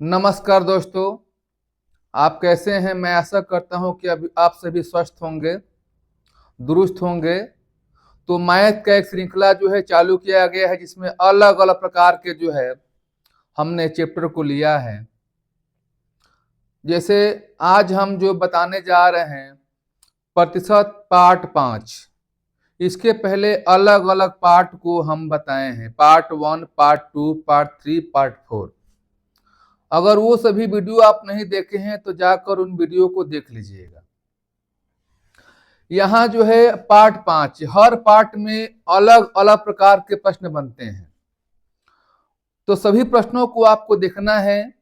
नमस्कार दोस्तों। आप कैसे हैं? मैं आशा करता हूं कि अभी आप सभी स्वस्थ होंगे, दुरुस्त होंगे। तो मैथ का एक श्रृंखला जो है चालू किया गया है, जिसमें अलग अलग प्रकार के जो है हमने चैप्टर को लिया है। जैसे आज हम जो बताने जा रहे हैं प्रतिशत पार्ट 5। इसके पहले अलग अलग पार्ट को हम बताए हैं, पार्ट 1, पार्ट 2, पार्ट 3, पार्ट 4। अगर वो सभी वीडियो आप नहीं देखे हैं तो जाकर उन वीडियो को देख लीजिएगा। यहाँ जो है पार्ट 5, हर पार्ट में अलग अलग प्रकार के प्रश्न बनते हैं। तो सभी प्रश्नों को आपको देखना है,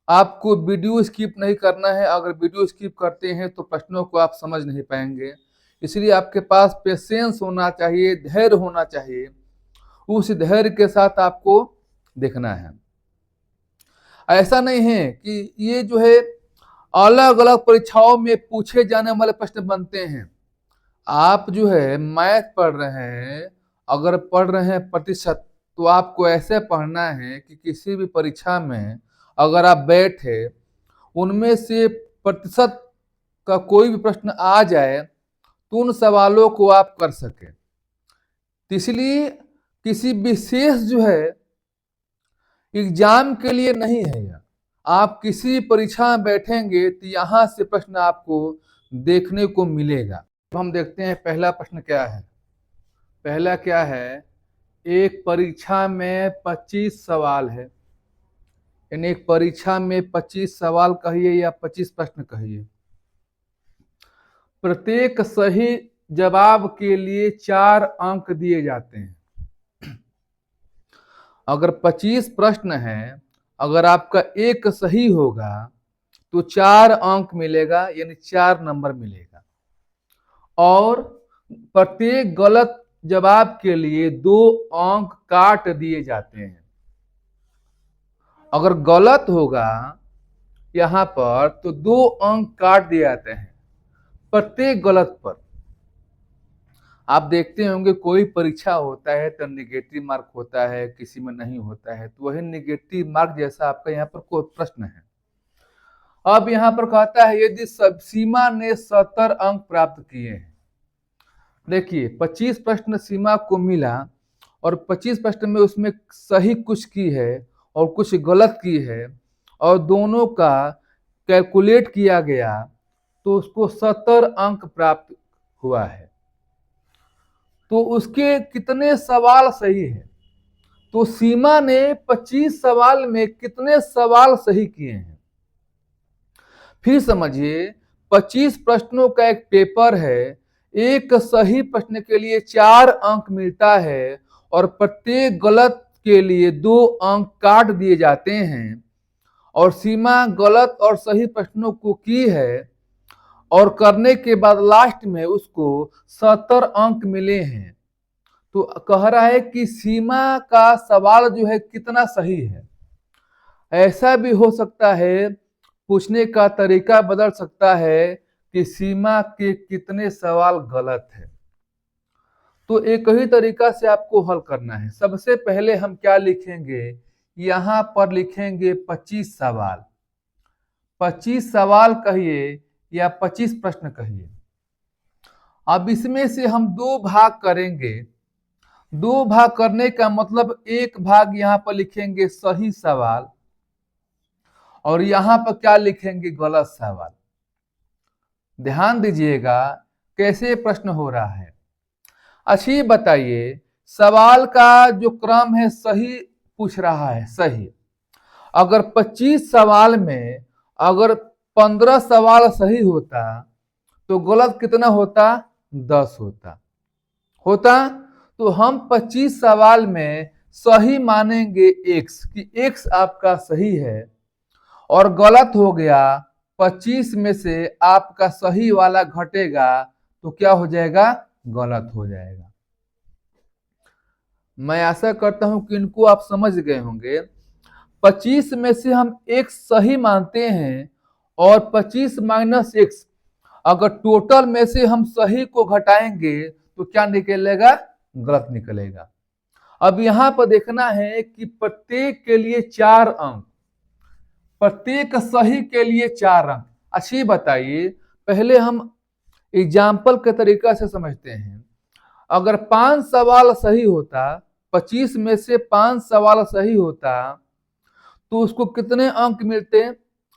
आपको वीडियो स्किप नहीं करना है। अगर वीडियो स्किप करते हैं तो प्रश्नों को आप समझ नहीं पाएंगे। इसलिए आपके पास पेशेंस होना चाहिए, धैर्य होना चाहिए। उस धैर्य के साथ आपको देखना है। ऐसा नहीं है कि ये जो है अलग अलग परीक्षाओं में पूछे जाने वाले प्रश्न बनते हैं। आप जो है मैथ पढ़ रहे हैं, अगर पढ़ रहे हैं प्रतिशत, तो आपको ऐसे पढ़ना है कि किसी भी परीक्षा में अगर आप बैठे, उनमें से प्रतिशत का कोई भी प्रश्न आ जाए तो उन सवालों को आप कर सके। इसलिए किसी विशेष जो है एग्जाम के लिए नहीं है यह। आप किसी परीक्षा में बैठेंगे तो यहाँ से प्रश्न आपको देखने को मिलेगा। हम देखते हैं पहला प्रश्न क्या है। पहला क्या है, एक परीक्षा में 25 सवाल है। यानी एक परीक्षा में 25 सवाल कहिए या 25 प्रश्न कहिए। प्रत्येक सही जवाब के लिए 4 अंक दिए जाते हैं। अगर 25 प्रश्न हैं, अगर आपका एक सही होगा तो 4 अंक मिलेगा, यानी 4 नंबर मिलेगा। और प्रत्येक गलत जवाब के लिए 2 अंक काट दिए जाते हैं। अगर गलत होगा यहां पर तो 2 अंक काट दिए जाते हैं प्रत्येक गलत पर। आप देखते होंगे कोई परीक्षा होता है तो निगेटिव मार्क होता है, किसी में नहीं होता है, तो वही निगेटिव मार्क जैसा आपका यहाँ पर कोई प्रश्न है। अब यहाँ पर कहता है यदि सब सीमा ने 70 अंक प्राप्त किए हैं। देखिए 25 प्रश्न सीमा को मिला और 25 प्रश्न में उसमें सही कुछ की है और कुछ गलत की है, और दोनों का कैलकुलेट किया गया तो उसको 70 अंक प्राप्त हुआ है। तो उसके कितने सवाल सही है? तो सीमा ने 25 सवाल में कितने सवाल सही किए हैं? फिर समझिए 25 प्रश्नों का एक पेपर है, एक सही प्रश्न के लिए 4 अंक मिलता है और प्रत्येक गलत के लिए 2 अंक काट दिए जाते हैं। और सीमा गलत और सही प्रश्नों को की है और करने के बाद लास्ट में उसको 70 अंक मिले हैं। तो कह रहा है कि सीमा का सवाल जो है कितना सही है। ऐसा भी हो सकता है, पूछने का तरीका बदल सकता है कि सीमा के कितने सवाल गलत है। तो एक ही तरीका से आपको हल करना है। सबसे पहले हम क्या लिखेंगे, यहां पर लिखेंगे 25 सवाल। 25 सवाल कहिए या 25 प्रश्न कहिए। अब इसमें से हम 2 भाग करेंगे। 2 भाग करने का मतलब एक भाग यहां पर लिखेंगे सही सवाल और यहां पर क्या लिखेंगे, गलत सवाल। ध्यान दीजिएगा कैसे प्रश्न हो रहा है। अच्छी बताइए, सवाल का जो क्रम है सही पूछ रहा है, सही। अगर 25 सवाल में अगर 15 सवाल सही होता तो गलत कितना होता, 10 होता। तो हम 25 सवाल में सही मानेंगे x, कि x आपका सही है, और गलत हो गया 25 में से आपका सही वाला घटेगा तो क्या हो जाएगा, गलत हो जाएगा। मैं आशा करता हूं कि इनको आप समझ गए होंगे। 25 में से हम x सही मानते हैं और 25 माइनस x, अगर टोटल में से हम सही को घटाएंगे तो क्या निकलेगा, गलत निकलेगा। अब यहां पर देखना है कि प्रत्येक के लिए 4 अंक, प्रत्येक सही के लिए 4 अंक। अच्छी बताइए, पहले हम एग्जाम्पल के तरीका से समझते हैं। अगर 5 सवाल सही होता, 25 में से 5 सवाल सही होता, तो उसको कितने अंक मिलते?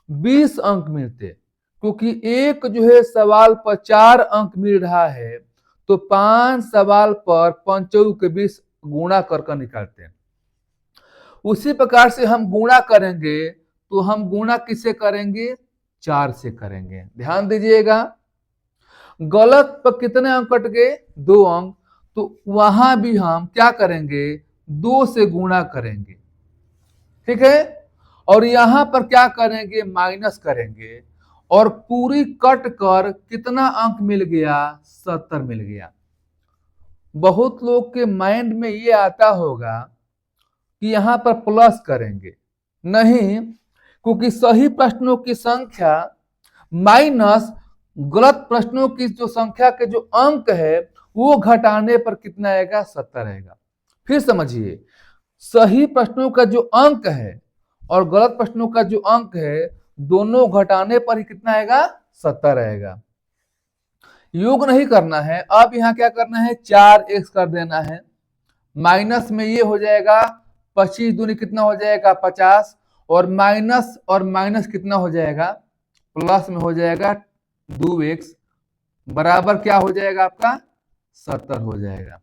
20 अंक मिलते। क्योंकि एक जो है सवाल पर 4 अंक मिल रहा है, तो 5 सवाल पर 5 के 20 गुणा कर निकालते हैं। उसी प्रकार से हम गुणा करेंगे, तो हम गुणा किससे करेंगे? 4 से करेंगे। ध्यान दीजिएगा, गलत पर कितने अंक कट गए? 2 अंक। तो वहां भी हम क्या करेंगे? 2 से गुणा करेंगे, ठीक है। और यहां पर क्या करेंगे? माइनस करेंगे। और पूरी कट कर कितना अंक मिल गया? 70 मिल गया। बहुत लोग के माइंड में ये आता होगा कि यहां पर प्लस करेंगे, नहीं, क्योंकि सही प्रश्नों की संख्या माइनस गलत प्रश्नों की जो संख्या के जो अंक है वो घटाने पर कितना आएगा? 70 आएगा। फिर समझिए, सही प्रश्नों का जो अंक है और गलत प्रश्नों का जो अंक है, दोनों घटाने पर ही कितना आएगा? 70 आएगा। योग नहीं करना है। अब यहां क्या करना है? 4x कर देना है। माइनस में ये हो जाएगा 25 दूनी कितना हो जाएगा? 50। और माइनस कितना हो जाएगा? प्लस में हो जाएगा 2x, बराबर क्या हो जाएगा आपका? 70 हो जाएगा।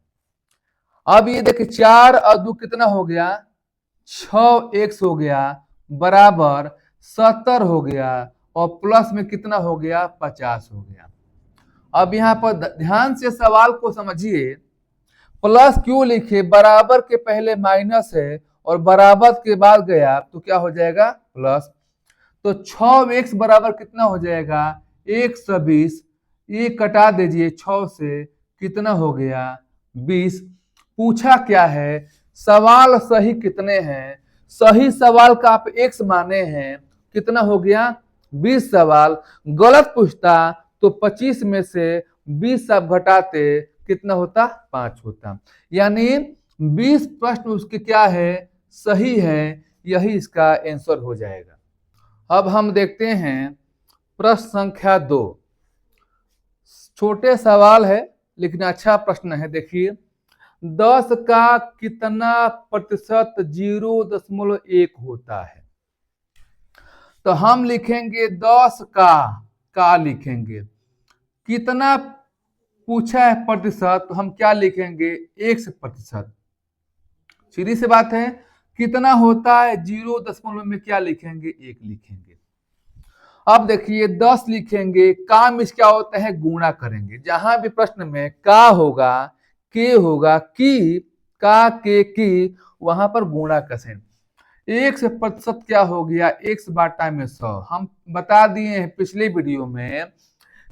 अब ये देखिए 4 और 2 कितना हो गया? 6x हो गया, बराबर 70 हो गया। और प्लस में कितना हो गया? 50 हो गया। अब यहां पर ध्यान से सवाल को समझिए। प्लस क्यों लिखे? बराबर के पहले माइनस है और बराबर के बाद गया तो क्या हो जाएगा? प्लस। तो 6x बराबर कितना हो जाएगा? 120। ये कटा दीजिए 6 से, कितना हो गया? 20। पूछा क्या है? सवाल सही कितने हैं? सही सवाल का आप x माने हैं, कितना हो गया? 20 सवाल। गलत पूछता तो 25 में से 20 आप घटाते, कितना होता? 5 होता। यानी 20 प्रश्न उसके क्या है? सही है। यही इसका आंसर हो जाएगा। अब हम देखते हैं प्रश्न संख्या 2। छोटे सवाल है लेकिन अच्छा प्रश्न है। देखिए, 10 का कितना प्रतिशत 0.1 होता है? तो हम लिखेंगे 10 का लिखेंगे। कितना पूछा है प्रतिशत, तो हम क्या लिखेंगे? 1%। सीधी सी बात है। कितना होता है 0 में क्या लिखेंगे? 1 लिखेंगे। अब देखिए 10 लिखेंगे, काम इस क्या होता है? गुणा करेंगे। जहां भी प्रश्न में का होगा, के होगा, के की, वहां पर गुणा करें। 1% क्या हो गया? 1 बाटा में 100। हम बता दिए हैं पिछले वीडियो में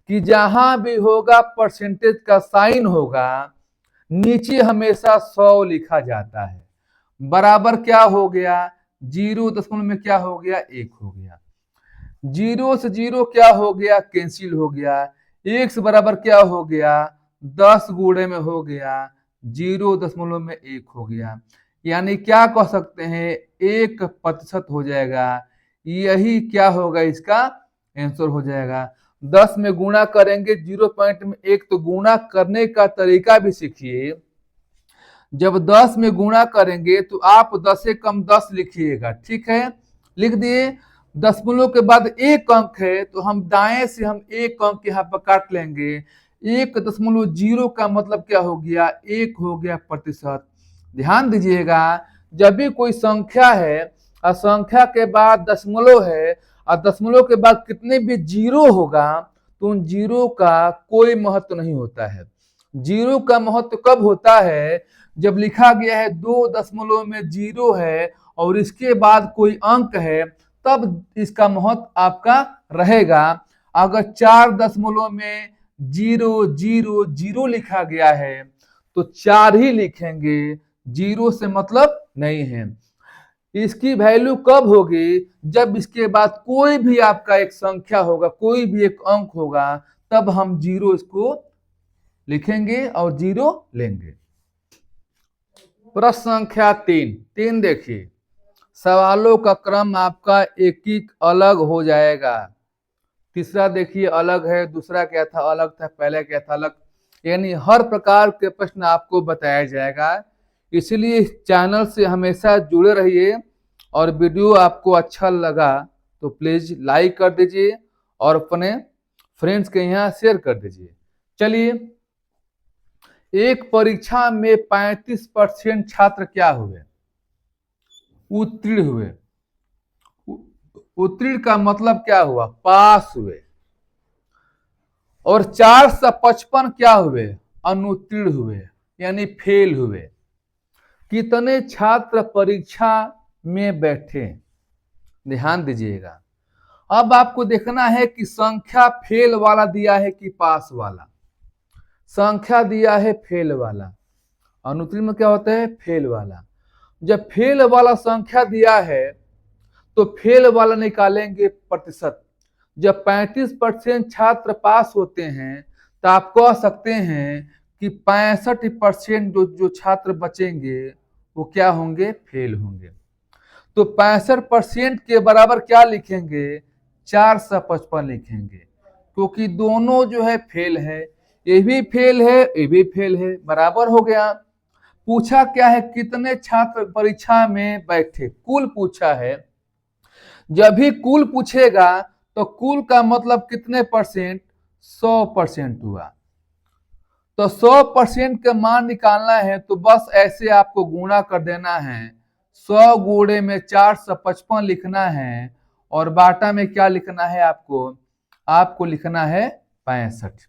कि जहां भी होगा परसेंटेज का साइन होगा, नीचे हमेशा 100 लिखा जाता है। बराबर क्या हो गया? 0 में क्या हो गया? 1 हो गया। 0 से 0 क्या हो गया? कैंसिल हो गया। 1 बराबर क्या हो गया? 10 गुणे में हो गया 0.1 हो गया। यानी क्या कह सकते हैं? 1% हो जाएगा। यही क्या होगा? इसका आंसर हो जाएगा। 10 में गुणा करेंगे 0.1, तो गुणा करने का तरीका भी सीखिए। जब 10 में गुणा करेंगे तो आप 10 से कम 10 लिखिएगा, ठीक है। लिख दिए। दशमलव के बाद 1 अंक है तो हम दाएं से हम 1 अंक यहाँ पर काट लेंगे। 1.0 का मतलब क्या हो गया? 1 हो गया प्रतिशत। ध्यान दीजिएगा, जब भी कोई संख्या है और संख्या के बाद दशमलव है और दशमलव के बाद कितने भी जीरो होगा, तो उन जीरो का कोई महत्व नहीं होता है। जीरो का महत्व कब होता है? जब लिखा गया है 2.0 है और इसके बाद कोई अंक है, तब इसका महत्व आपका रहेगा। अगर 4.0 लिखा गया है तो 4 ही लिखेंगे, 0 से मतलब नहीं है। इसकी वैल्यू कब होगी? जब इसके बाद कोई भी आपका एक संख्या होगा, कोई भी एक अंक होगा, तब हम 0 इसको लिखेंगे और 0 लेंगे। प्रश्न संख्या 3 देखिए, सवालों का क्रम आपका एक एक अलग हो जाएगा। तीसरा देखिए अलग है, दूसरा क्या था अलग था, पहले क्या था अलग, यानी हर प्रकार के प्रश्न आपको बताया जाएगा। इसलिए इस चैनल से हमेशा जुड़े रहिए, और वीडियो आपको अच्छा लगा तो प्लीज लाइक कर दीजिए और अपने फ्रेंड्स के यहाँ शेयर कर दीजिए। चलिए, एक परीक्षा में 35% छात्र क्या हुए? उत्तीर्ण हुए। उत्तीर्ण का मतलब क्या हुआ? पास हुए। और 455 क्या हुए? अनुत्तीर्ण हुए, यानी फेल हुए। कितने छात्र परीक्षा में बैठे? ध्यान दीजिएगा। अब आपको देखना है कि संख्या फेल वाला दिया है कि पास वाला। संख्या दिया है फेल वाला। अनुत्तीर्ण में क्या होता है? फेल वाला। जब फेल वाला संख्या दिया है तो फेल वाला निकालेंगे प्रतिशत। जब 35% छात्र पास होते हैं तो आप कह सकते हैं कि 65% जो छात्र बचेंगे वो क्या होंगे? फेल होंगे। तो 65% के बराबर क्या लिखेंगे? 455 लिखेंगे, क्योंकि दोनों जो है फेल है, ये भी फेल है ये भी फेल है, बराबर हो गया। पूछा क्या है? कितने छात्र परीक्षा में बैठे? कुल पूछा है। जब भी कुल पूछेगा तो कुल का मतलब कितने परसेंट? 100% हुआ। तो 100% का मान निकालना है तो बस ऐसे आपको गुणा कर देना है। 100 गुणे में 455 लिखना है, और बाटा में क्या लिखना है आपको? आपको लिखना है 65।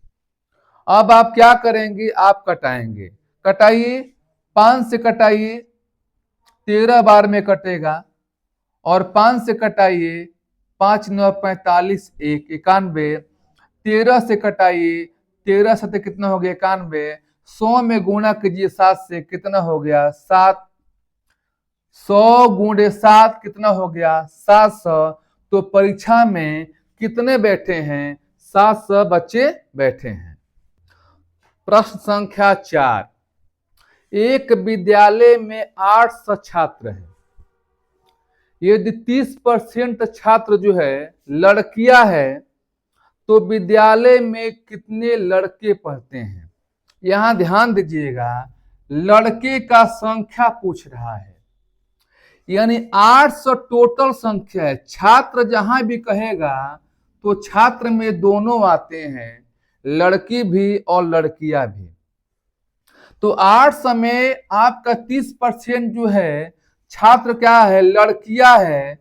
अब आप क्या करेंगे? आप कटाएंगे। कटाइए, 5 से कटाइए, 13 बार में कटेगा। और 5 से कटाइए, 5 9 45, 1 91। 13 से कटाइए, 13 7 कितना हो गया? 91। 100 में गुणा कीजिए 7 से, कितना हो गया? 7। 100 गुणे 7 कितना हो गया? 700। तो परीक्षा में कितने बैठे हैं? 700 बच्चे बैठे हैं। प्रश्न संख्या 4। एक विद्यालय में 800 छात्र हैं। यदि 30% छात्र जो है लड़कियां है तो विद्यालय में कितने लड़के पढ़ते हैं? यहां ध्यान दीजिएगा, लड़के का संख्या पूछ रहा है, यानी 800 टोटल संख्या है। छात्र जहां भी कहेगा तो छात्र में दोनों आते हैं, लड़की भी और लड़कियां भी। तो 800 में आपका 30% जो है छात्र क्या है? लड़कियां है।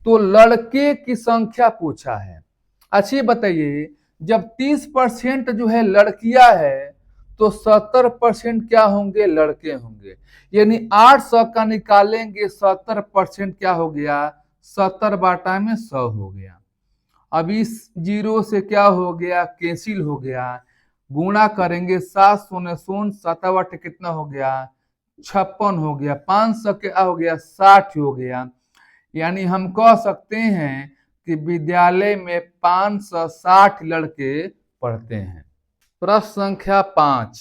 तो लड़के की संख्या पूछा है। अच्छी बताइए, जब 30% जो है लड़कियां है तो 70% क्या होंगे? लड़के होंगे। यानी 800 का निकालेंगे, 70% क्या हो गया? 70 बाटा में 100 हो गया। अब इस जीरो से क्या हो गया? कैंसिल हो गया। गुणा करेंगे, 7 शून्य शून्य, 7 कितना हो गया? 56 हो गया। 500 क्या हो गया? 60 हो गया। यानी हम कह सकते हैं कि विद्यालय में 560 लड़के पढ़ते हैं। प्रश्न संख्या 5।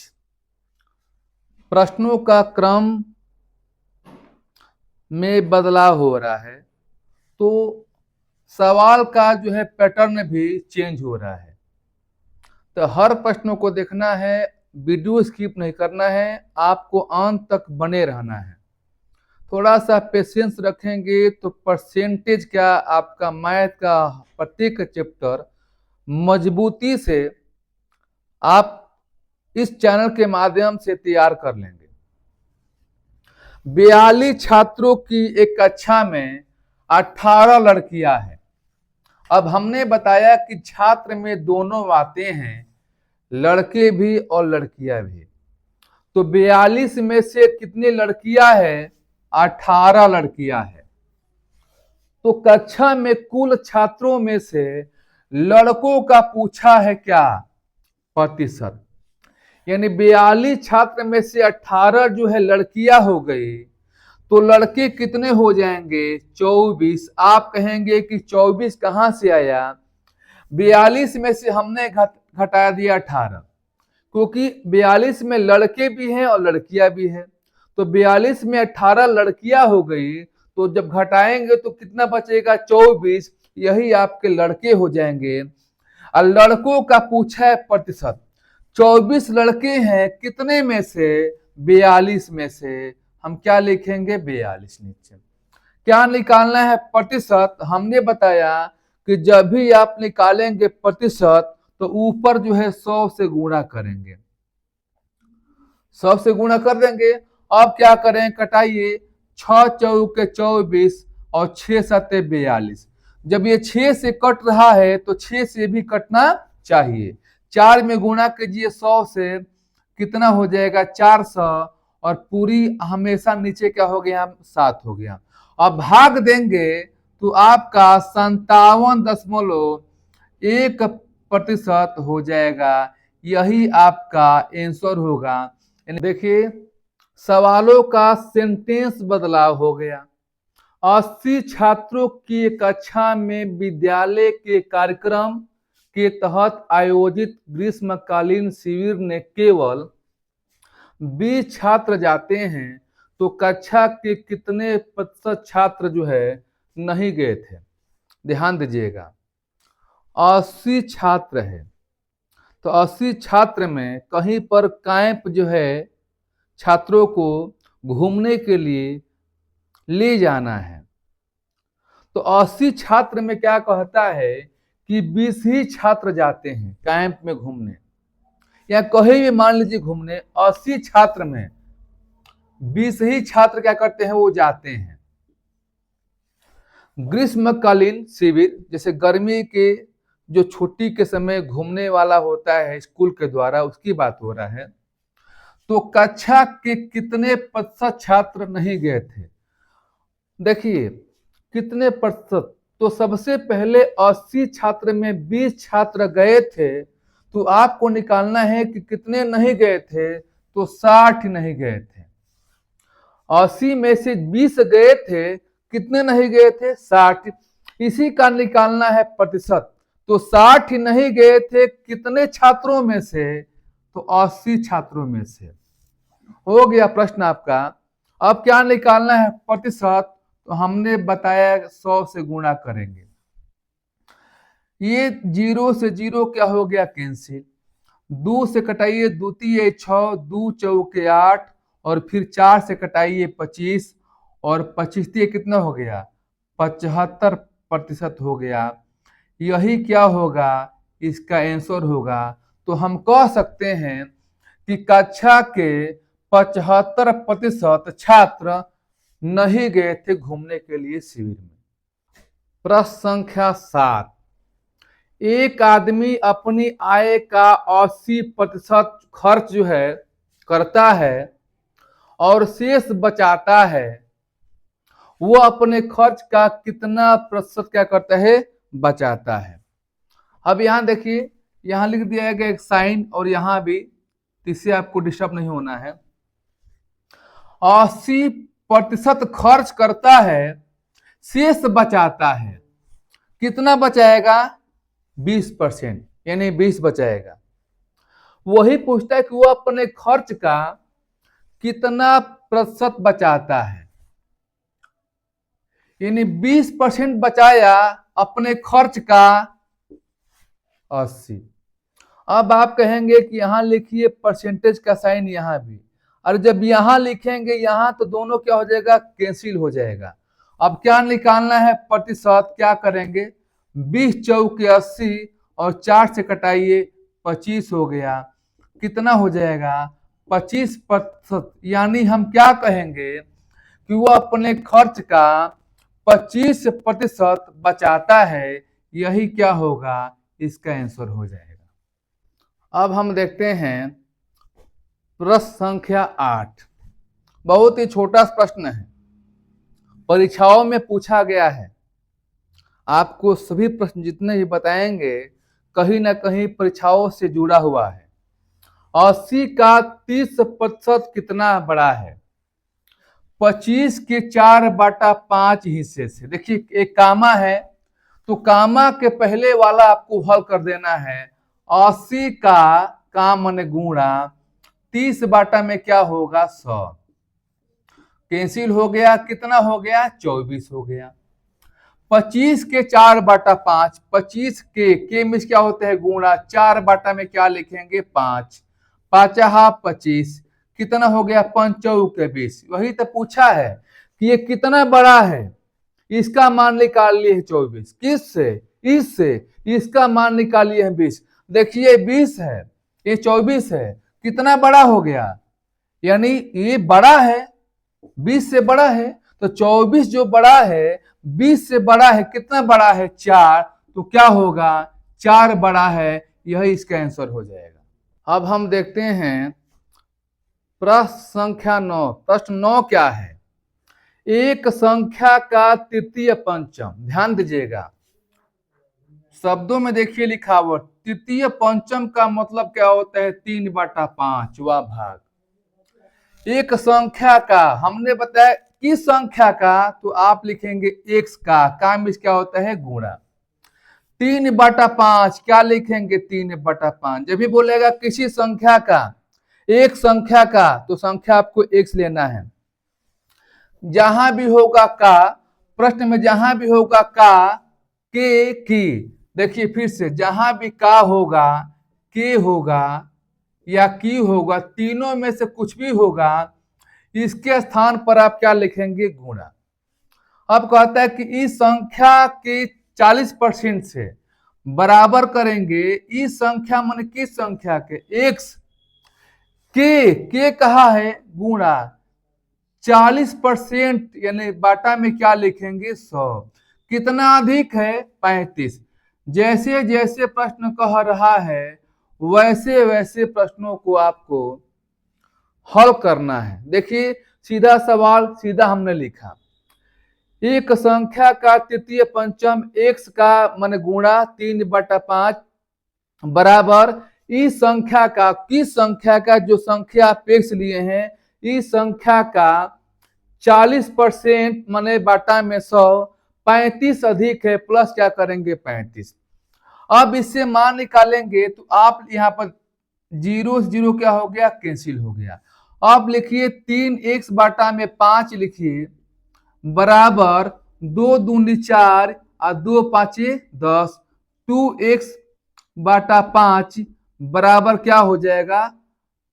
प्रश्नों का क्रम में बदलाव हो रहा है, तो सवाल का जो है पैटर्न भी चेंज हो रहा है। तो हर प्रश्नों को देखना है, वीडियो स्किप नहीं करना है, आपको अंत तक बने रहना है। थोड़ा सा पेशेंस रखेंगे तो परसेंटेज क्या, आपका मैथ का प्रत्येक चैप्टर मजबूती से आप इस चैनल के माध्यम से तैयार कर लेंगे। 42 छात्रों की एक कक्षा में 18 लड़कियां हैं। अब हमने बताया कि छात्र में दोनों आते हैं, लड़के भी और लड़कियां भी। तो 42 में से कितनी लड़कियां हैं? 18 लड़कियां हैं। तो कक्षा में कुल छात्रों में से लड़कों का पूछा है क्या? प्रतिशत। यानी 42 छात्र में से 18 जो है लड़कियां हो गई, तो लड़के कितने हो जाएंगे? 24। आप कहेंगे कि 24 कहां से आया? 42 में से हमने घटा दिया 18, क्योंकि 42 में लड़के भी हैं और लड़कियां भी हैं। तो 42 में 18 लड़कियां हो गई, तो जब घटाएंगे तो कितना बचेगा, 24। यही आपके लड़के हो जाएंगे। और लड़कों का पूछा है प्रतिशत, 24 लड़के हैं कितने में से, 42 में से। हम क्या लिखेंगे, 42 नीचे। क्या निकालना है, प्रतिशत। हमने बताया कि जब भी आप निकालेंगे प्रतिशत तो ऊपर जो है 100 से गुणा करेंगे, 100 से गुणा कर देंगे। अब क्या करें, कटाइए, 6 चौके 24 और 6 सत्ते 42। जब ये 6 से कट रहा है तो 6 से भी कटना चाहिए। 4 में गुणा कीजिए 100 से, कितना हो जाएगा, 400। और पूरी हमेशा नीचे क्या हो गया, 7 हो गया। अब भाग देंगे तो आपका 57.1% हो जाएगा। यही आपका आंसर होगा। देखिए, सवालों का सेंटेंस बदलाव हो गया। 80 छात्रों की कक्षा में विद्यालय के कार्यक्रम के तहत आयोजित ग्रीष्मकालीन शिविर ने केवल 20 छात्र जाते हैं, तो कक्षा के कितने प्रतिशत छात्र जो है नहीं गए थे। ध्यान दीजिएगा, 80 छात्र है तो 80 छात्र में कहीं पर कैंप जो है छात्रों को घूमने के लिए ले जाना है, तो 80 छात्र में क्या कहता है कि 20 ही छात्र जाते हैं कैंप में घूमने, या कहीं भी मान लीजिए घूमने, 80 छात्र में 20 ही छात्र क्या करते हैं, वो जाते हैं। ग्रीष्मकालीन शिविर जैसे गर्मी के जो छुट्टी के समय घूमने वाला होता है स्कूल के द्वारा, उसकी बात हो रहा है। तो कक्षा के कितने प्रतिशत छात्र नहीं गए थे। देखिए कितने प्रतिशत, तो सबसे पहले 80 छात्र में 20 छात्र गए थे, तो आपको निकालना है कि कितने नहीं गए थे, तो 60 नहीं गए थे। 80 में से 20 गए थे, कितने नहीं गए थे, 60। इसी का निकालना है प्रतिशत, तो 60 नहीं गए थे कितने छात्रों में से, तो 80 छात्रों में से। हो गया प्रश्न आपका। अब क्या निकालना है प्रतिशत, तो हमने बताया 100 से गुणा करेंगे। ये 0 से 0 क्या हो गया, कैंसिल। 2 से कटाइए, 2 तिये 6, 2 चौके 8, और फिर 4 से कटाइए 25, और 25 तिये कितना हो गया, 75% हो गया। यही क्या होगा, इसका आंसर होगा। तो हम कह सकते हैं कि कक्षा के 75% छात्र नहीं गए थे घूमने के लिए शिविर में। प्रश्न संख्या 7, एक आदमी अपनी आय का 80% खर्च जो है करता है और शेष बचाता है, वो अपने खर्च का कितना प्रतिशत क्या करता है, बचाता है। अब यहां देखिए, यहां लिख दिया गया एक साइन, और यहां भी, इससे आपको डिस्टर्ब नहीं होना है। 80% खर्च करता है, शेष बचाता है, कितना बचाएगा, 20%, यानी 20 बचाएगा। वही पूछता है कि वो अपने खर्च का कितना प्रतिशत बचाता है, यानी 20% बचाया अपने खर्च का 80। अब आप कहेंगे कि यहां लिखिए परसेंटेज का साइन यहां भी, और जब यहां लिखेंगे यहां तो दोनों क्या हो जाएगा, कैंसिल हो जाएगा। अब क्या निकालना है प्रतिशत, क्या करेंगे, 20 चौके 80 और 4 से कटाइए 25 हो गया, कितना हो जाएगा, 25%। यानी हम क्या कहेंगे कि वो अपने खर्च का 25% बचाता है। यही क्या होगा, इसका आंसर हो जाएगा। अब हम देखते हैं प्रश्न संख्या 8। बहुत ही छोटा प्रश्न है, परीक्षाओं में पूछा गया है। आपको सभी प्रश्न जितने भी बताएंगे कहीं ना कहीं परीक्षाओं से जुड़ा हुआ है। 80 का 30% कितना बड़ा है, 25 के 4/5 हिस्से से। देखिए एक कामा है, तो कामा के पहले वाला आपको हल कर देना है। 80 का काम मन गुणा 30 बाटा में क्या होगा, 100, कैंसिल हो गया, कितना हो गया 24 हो गया। 25 के 4/5, 25 के में क्या होता है गुणा, 4 में क्या लिखेंगे 5, 5 25, कितना हो गया 5 के 20। वही तो पूछा है कि ये कितना बड़ा है, इसका मान निकाल लिए 24, किससे, इससे, इसका मान निकालिए है 20। देखिए 20 है, ये 24 है, कितना बड़ा हो गया, यानी ये बड़ा है, 20 से बड़ा है, तो 24 जो बड़ा है 20 से बड़ा है, कितना बड़ा है 4, तो क्या होगा 4 बड़ा है, यही इसका आंसर हो जाएगा। अब हम देखते हैं प्रश्न संख्या 9। प्रश्न 9 क्या है, एक संख्या का तृतीय पंचम, ध्यान दीजिएगा शब्दों में देखिए लिखा हुआ, तृतीय पंचम का मतलब क्या होता है 3/5वां भाग। एक संख्या का, हमने बताया किस संख्या का, तो आप लिखेंगे x का में क्या होता है गुणा, 3/5 क्या लिखेंगे 3/5। जब भी बोलेगा किसी संख्या का, एक संख्या का, तो संख्या आपको x लेना है। जहां भी होगा का, प्रश्न में जहां भी होगा का, के की, देखिए फिर से जहां भी का होगा, के होगा या की होगा, तीनों में से कुछ भी होगा, इसके स्थान पर आप क्या लिखेंगे गुणा। अब कहता है कि इस संख्या के 40% से बराबर करेंगे, इस संख्या मन किस संख्या के, x के कहा है गुणा 40%, यानी बाटा में क्या लिखेंगे 100, कितना अधिक है 35। जैसे जैसे प्रश्न कह रहा है वैसे वैसे प्रश्नों को आपको हल करना है। देखिए सीधा सवाल सीधा हमने लिखा, एक संख्या का तृतीय पंचम x का मन गुणा 3/5 बराबर इस संख्या का, किस संख्या का, जो संख्या आप x लिए हैं, इस संख्या का 40% मने बाटा में 100, 35 अधिक है, प्लस क्या करेंगे 35। अब इससे मान निकालेंगे तो आप यहाँ पर 0 से 0 क्या हो गया कैंसिल हो गया। अब लिखिए 3x बाटा में 5 लिखिए बराबर 2 दूनी 4 और 2 5 10, 2x बाटा 5 बराबर क्या हो जाएगा,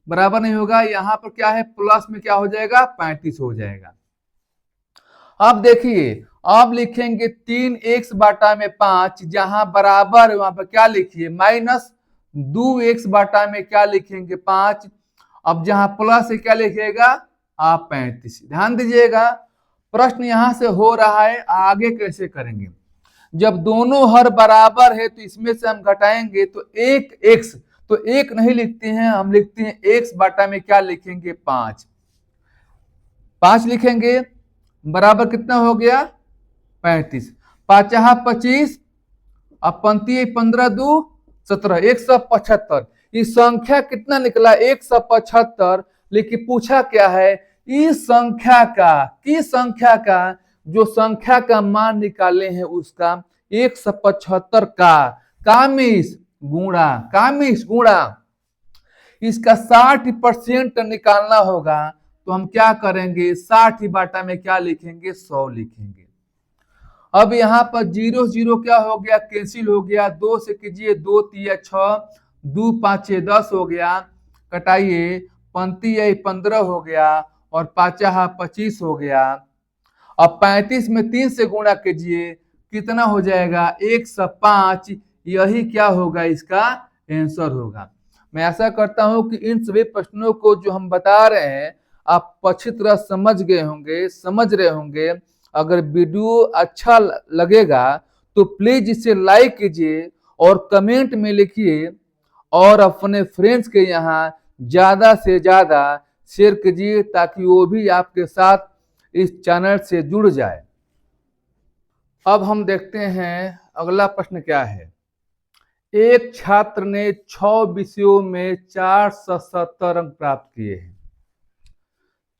बराबर नहीं होगा, यहाँ पर क्या है प्लस में क्या हो जाएगा 35 हो जाएगा। अब देखिए अब लिखेंगे 3x बाटा में 5, जहां बराबर वहां पर क्या लिखिए माइनस, 2x बाटा में क्या लिखेंगे 5, अब जहां प्लस है क्या लिखिएगा आप 35। ध्यान दीजिएगा प्रश्न यहां से हो रहा है, आगे कैसे करेंगे, जब दोनों हर बराबर है तो इसमें से हम घटाएंगे तो एक x, तो एक नहीं लिखते हैं, हम लिखते हैं x बाटा में क्या लिखेंगे 5, 5 लिखेंगे बराबर कितना हो गया 35, 5 25, अब पंक्ति 15 2 17, 175। इस संख्या कितना निकला 175, लेकिन पूछा क्या है इस संख्या का, किस संख्या का, जो संख्या का मान निकाले हैं उसका 175 का कामिस गुणा, कामिस गुणा इसका 60% निकालना होगा, तो हम क्या करेंगे 60 बाटा में क्या लिखेंगे 100 लिखेंगे। अब यहाँ पर 0 0 क्या हो गया कैंसिल हो गया, 2 से कीजिए 2 3 6, 2 5 10 हो गया, कटाइए पंक्ति 15 हो गया और 5 25 हो गया। अब 35 में 3 से गुणा कीजिए, कितना हो जाएगा 105, यही क्या होगा इसका आंसर होगा। मैं आशा करता हूं कि इन सभी प्रश्नों को जो हम बता रहे हैं आप अच्छी तरह समझ गए होंगे, समझ रहे होंगे। अगर वीडियो अच्छा लगेगा तो प्लीज इसे लाइक कीजिए और कमेंट में लिखिए और अपने फ्रेंड्स के यहाँ ज्यादा से ज्यादा शेयर कीजिए ताकि वो भी आपके साथ इस चैनल से जुड़ जाए। अब हम देखते हैं अगला प्रश्न क्या है, एक छात्र ने 6 विषयों में 470 अंक प्राप्त किए हैं।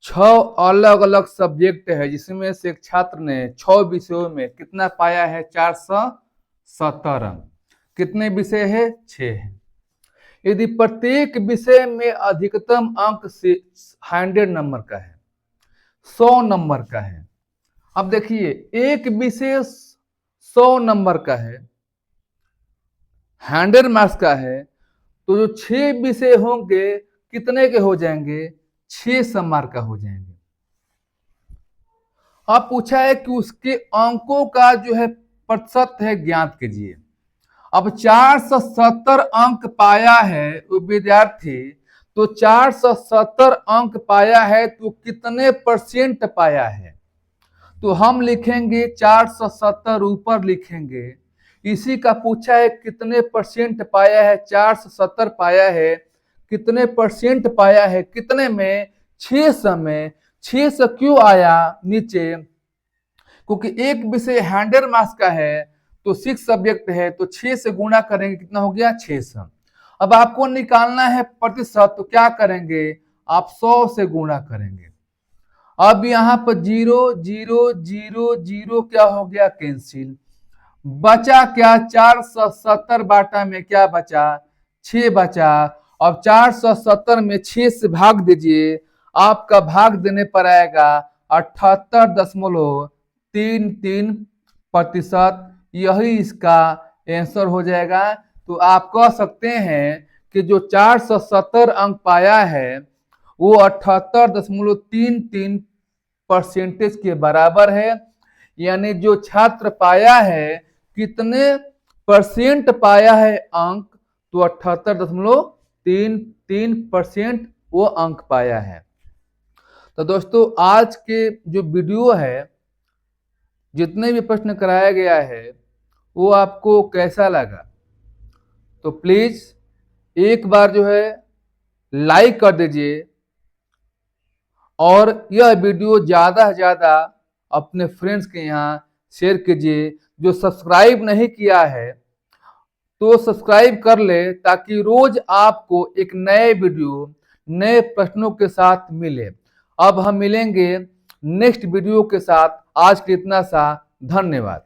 6 अलग अलग सब्जेक्ट है जिसमें से एक छात्र ने 6 विषयों में कितना पाया है 470 अंक। कितने विषय है 6 है। यदि प्रत्येक विषय में अधिकतम अंक से 100 नंबर का है 100 नंबर का है। अब देखिए एक विषय 100 नंबर का है, 100 मार्क्स का है, तो जो 6 विषय होंगे कितने के हो जाएंगे? 600 मार्क का हो जाएंगे। अब पूछा है कि उसके अंकों का जो है प्रतिशत है ज्ञात कीजिए। अब 470 अंक पाया है वो विद्यार्थी, तो 470 अंक पाया है तो कितने परसेंट पाया है? तो हम लिखेंगे 470 ऊपर लिखेंगे। इसी का पूछा है कितने परसेंट पाया है, 470 पाया है, कितने परसेंट पाया है, कितने में? 600 में। 600 क्यों आया नीचे? क्योंकि एक विषय 100 मार्क्स का है तो 6 सब्जेक्ट है, तो 6 से गुणा करेंगे, कितना हो गया? 600। अब आपको निकालना है प्रतिशत, तो क्या करेंगे? आप 100 से गुणा करेंगे। अब यहाँ पर 0 0 0 0 क्या हो गया? कैंसिल। बचा क्या? 470 बाटा में क्या बचा? 6 बचा। अब 470 में 6 से भाग दीजिए, आपका भाग देने पर आएगा 78.33%। यही इसका आंसर हो जाएगा। तो आप कह सकते हैं कि जो 470 अंक पाया है वो 78.33% के बराबर है। यानी जो छात्र पाया है, कितने परसेंट पाया है अंक? तो 78.33% वो अंक पाया है। तो दोस्तों आज के जो वीडियो है, जितने भी प्रश्न कराया गया है, वो आपको कैसा लगा? तो प्लीज एक बार जो है लाइक कर दीजिए और यह वीडियो ज़्यादा से ज़्यादा अपने फ्रेंड्स के यहाँ शेयर कीजिए। जो सब्सक्राइब नहीं किया है तो सब्सक्राइब कर ले, ताकि रोज आपको एक नए वीडियो नए प्रश्नों के साथ मिले। अब हम मिलेंगे नेक्स्ट वीडियो के साथ। आज के इतना सा, धन्यवाद।